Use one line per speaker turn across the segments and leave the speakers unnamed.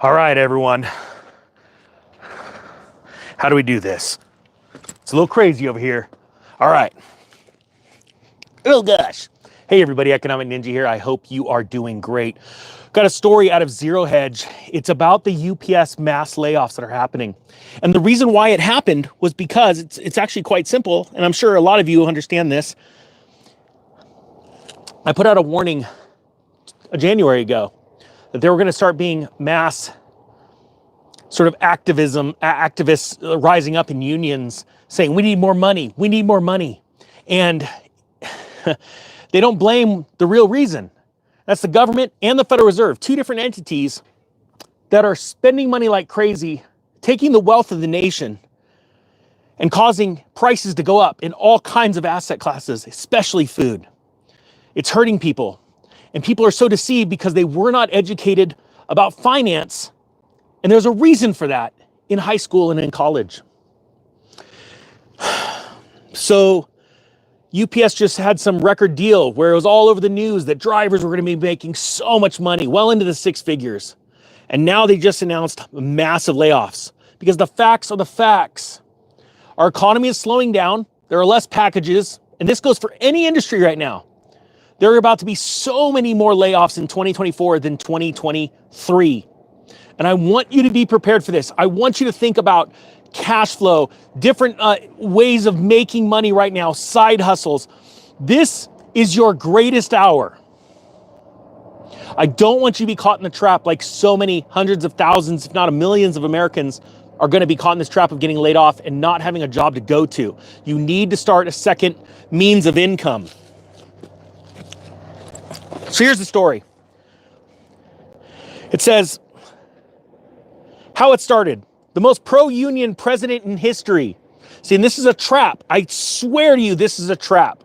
All right, everyone. How do we do this? It's a little crazy over here. All right. Oh, gosh. Hey, everybody. Economic Ninja here. I hope you are doing great. Got a story out of Zero Hedge. It's about the UPS mass layoffs that are happening. And the reason why it happened was because it's actually quite simple. And I'm sure a lot of you understand this. I put out a warning a January ago that there were going to start being mass sort of activists rising up in unions saying, we need more money, we need more money. And they don't blame the real reason. That's the government and the Federal Reserve, two different entities that are spending money like crazy, taking the wealth of the nation and causing prices to go up in all kinds of asset classes, especially food. It's hurting people. And people are so deceived because they were not educated about finance. And there's a reason for that in high school and in college. So UPS just had some record deal where it was all over the news that drivers were going to be making so much money, well into the six figures. And now they just announced massive layoffs because the facts are the facts. Our economy is slowing down. There are less packages. And this goes for any industry right now. There are about to be so many more layoffs in 2024 than 2023. And I want you to be prepared for this. I want you to think about cash flow, different ways of making money right now, side hustles. This is your greatest hour. I don't want you to be caught in the trap like so many hundreds of thousands, if not millions of Americans are going to be caught in this trap of getting laid off and not having a job to go to. You need to start a second means of income. So here's the story. It says, how it started. The most pro-union president in history. See, and this is a trap. I swear to you, this is a trap.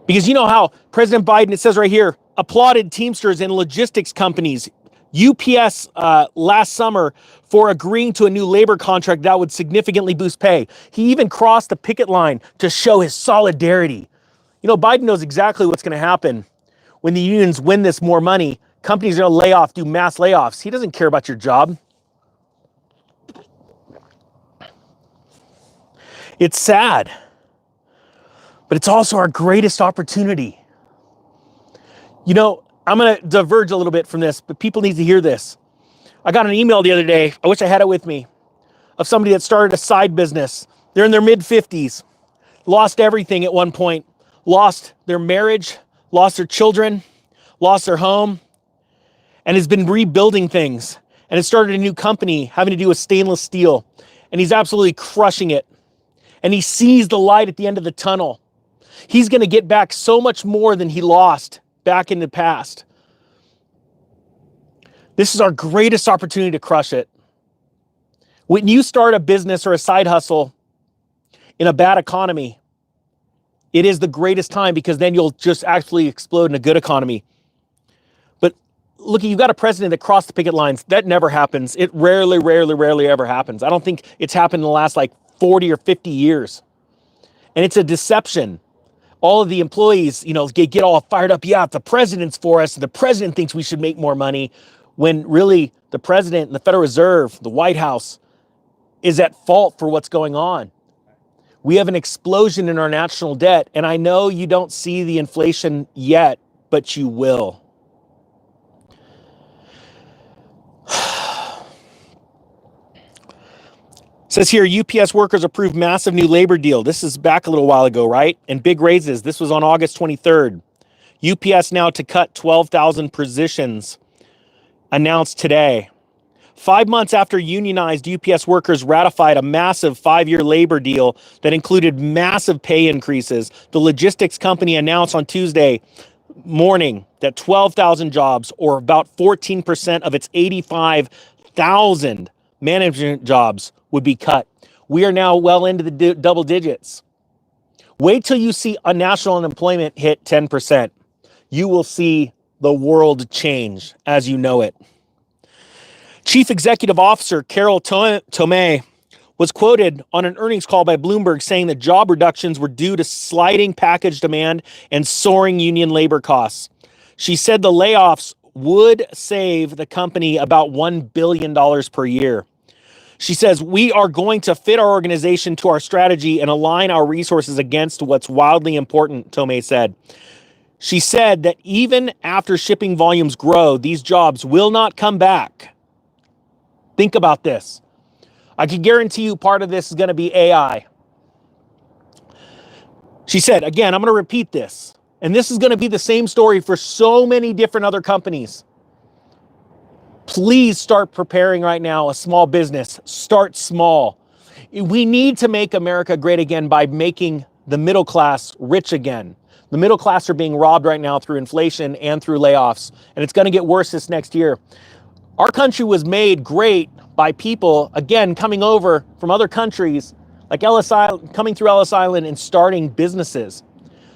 Because you know how President Biden, it says right here, applauded Teamsters and logistics companies, UPS last summer for agreeing to a new labor contract that would significantly boost pay. He even crossed the picket line to show his solidarity. You know, Biden knows exactly what's going to happen when the unions win this more money. Companies are going to lay off, do mass layoffs. He doesn't care about your job. It's sad, but it's also our greatest opportunity. You know, I'm going to diverge a little bit from this, but people need to hear this. I got an email the other day, I wish I had it with me, of somebody that started a side business. They're in their mid-50s, lost everything at one point, lost their marriage, lost their children, lost their home, and has been rebuilding things. And has started a new company having to do with stainless steel. And he's absolutely crushing it. And he sees the light at the end of the tunnel. He's going to get back so much more than he lost back in the past. This is our greatest opportunity to crush it. When you start a business or a side hustle in a bad economy, it is the greatest time because then you'll just actually explode in a good economy. But look, you've got a president that crossed the picket lines. That never happens. It rarely ever happens. I don't think it's happened in the last 40 or 50 years. And it's a deception. All of the employees, get all fired up. Yeah, the president's for us. The president thinks we should make more money, when really the president and the Federal Reserve, the White House, is at fault for what's going on. We have an explosion in our national debt. And I know you don't see the inflation yet, but you will. Says here, UPS workers approved massive new labor deal. This is back a little while ago, right? And big raises. This was on August 23rd. UPS now to cut 12,000 positions, announced today. 5 months after unionized UPS workers ratified a massive 5-year labor deal that included massive pay increases, the logistics company announced on Tuesday morning that 12,000 jobs, or about 14% of its 85,000 management jobs, would be cut. We are now well into the double digits. Wait till you see a national unemployment hit 10%. You will see the world change as you know it. Chief Executive Officer Carol Tomé was quoted on an earnings call by Bloomberg saying that job reductions were due to sliding package demand and soaring union labor costs. She said the layoffs would save the company about $1 billion per year. She says, we are going to fit our organization to our strategy and align our resources against what's wildly important, Tomei said. She said that even after shipping volumes grow, these jobs will not come back. Think about this. I can guarantee you part of this is going to be AI. She said, again, I'm going to repeat this, and this is going to be the same story for so many different other companies. Please start preparing right now a small business. Start small. We need to make America great again by making the middle class rich again. The middle class are being robbed right now through inflation and through layoffs, and it's going to get worse this next year. Our country was made great by people, again, coming over from other countries, like Ellis Island, coming through Ellis Island and starting businesses.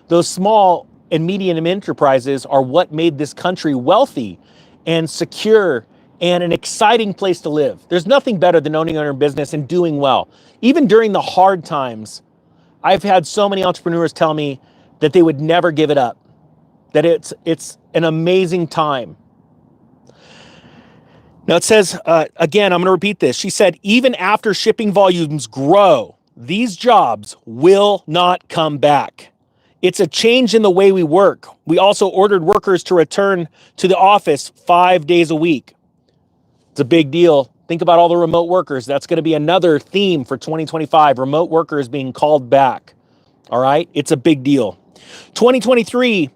Those small and medium enterprises are what made this country wealthy and secure and an exciting place to live. There's nothing better than owning your own business and doing well. Even during the hard times, I've had so many entrepreneurs tell me that they would never give it up, that it's an amazing time. Now it says, again, I'm going to repeat this. She said, even after shipping volumes grow, these jobs will not come back. It's a change in the way we work. We also ordered workers to return to the office 5 days a week. It's a big deal. Think about all the remote workers. That's going to be another theme for 2025, remote workers being called back. All right? It's a big deal. 2023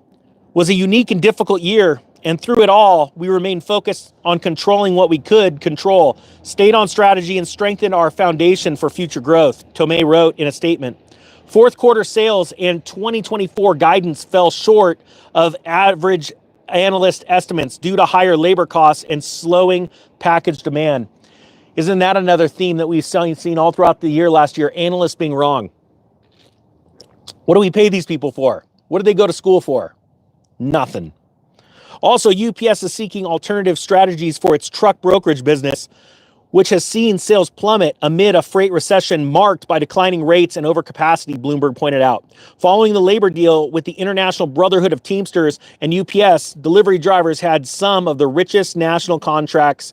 was a unique and difficult year, and through it all, we remained focused on controlling what we could control, stayed on strategy, and strengthened our foundation for future growth, Tomei wrote in a statement. Fourth quarter sales and 2024 guidance fell short of average analyst estimates due to higher labor costs and slowing package demand. Isn't that another theme that we've seen all throughout the year last year? Analysts being wrong. What do we pay these people for? What do they go to school for? Nothing. Also, UPS is seeking alternative strategies for its truck brokerage business, which has seen sales plummet amid a freight recession marked by declining rates and overcapacity, Bloomberg pointed out. Following the labor deal with the International Brotherhood of Teamsters and UPS, delivery drivers had some of the richest national contracts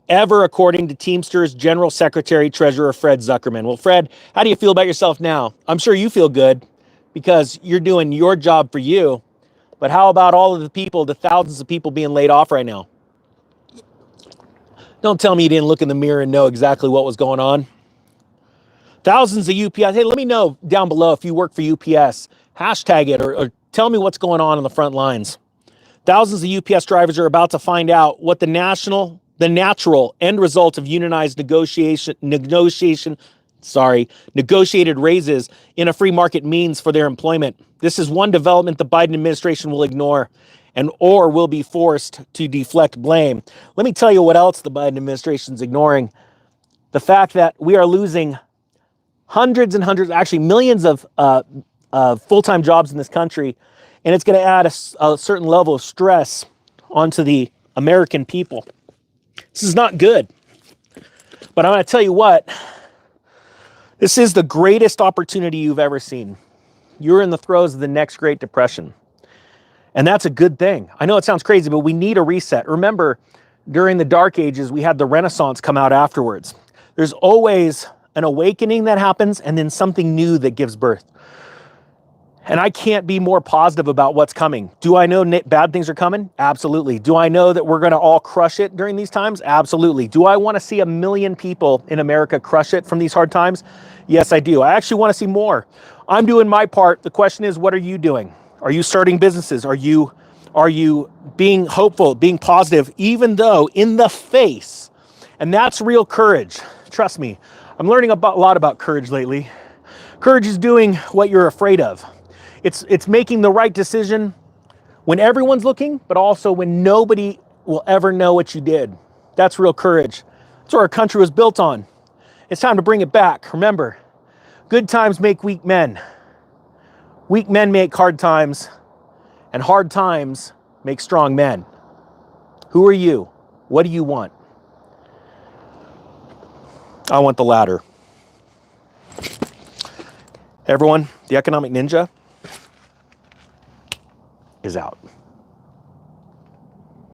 ever, according to Teamsters General Secretary, Treasurer Fred Zuckerman. Well, Fred, how do you feel about yourself now? I'm sure you feel good because you're doing your job for you. But how about all of the people, the thousands of people being laid off right now? Don't tell me you didn't look in the mirror and know exactly what was going on. Thousands of UPS. Hey, let me know down below if you work for UPS. Hashtag it or tell me what's going on the front lines. Thousands of UPS drivers are about to find out what the natural end result of unionized negotiated raises in a free market means for their employment. This is one development the Biden administration will ignore or will be forced to deflect blame. Let me tell you what else the Biden administration is ignoring. The fact that we are losing hundreds and hundreds, actually millions of full-time jobs in this country, and it's going to add a certain level of stress onto the American people. This is not good. But I'm going to tell you what, this is the greatest opportunity you've ever seen. You're in the throes of the next Great Depression. And that's a good thing. I know it sounds crazy, but we need a reset. Remember, during the Dark Ages, we had the Renaissance come out afterwards. There's always an awakening that happens and then something new that gives birth. And I can't be more positive about what's coming. Do I know bad things are coming? Absolutely. Do I know that we're going to all crush it during these times? Absolutely. Do I want to see 1 million people in America crush it from these hard times? Yes, I do. I actually want to see more. I'm doing my part. The question is, what are you doing? Are you starting businesses? Are you being hopeful, being positive, even though in the face? And that's real courage. Trust me. I'm learning a lot about courage lately. Courage is doing what you're afraid of. It's making the right decision when everyone's looking, but also when nobody will ever know what you did. That's real courage. That's what our country was built on. It's time to bring it back. Remember, good times make weak men. Weak men make hard times, and hard times make strong men. Who are you? What do you want? I want the latter. Everyone, the Economic Ninja is out.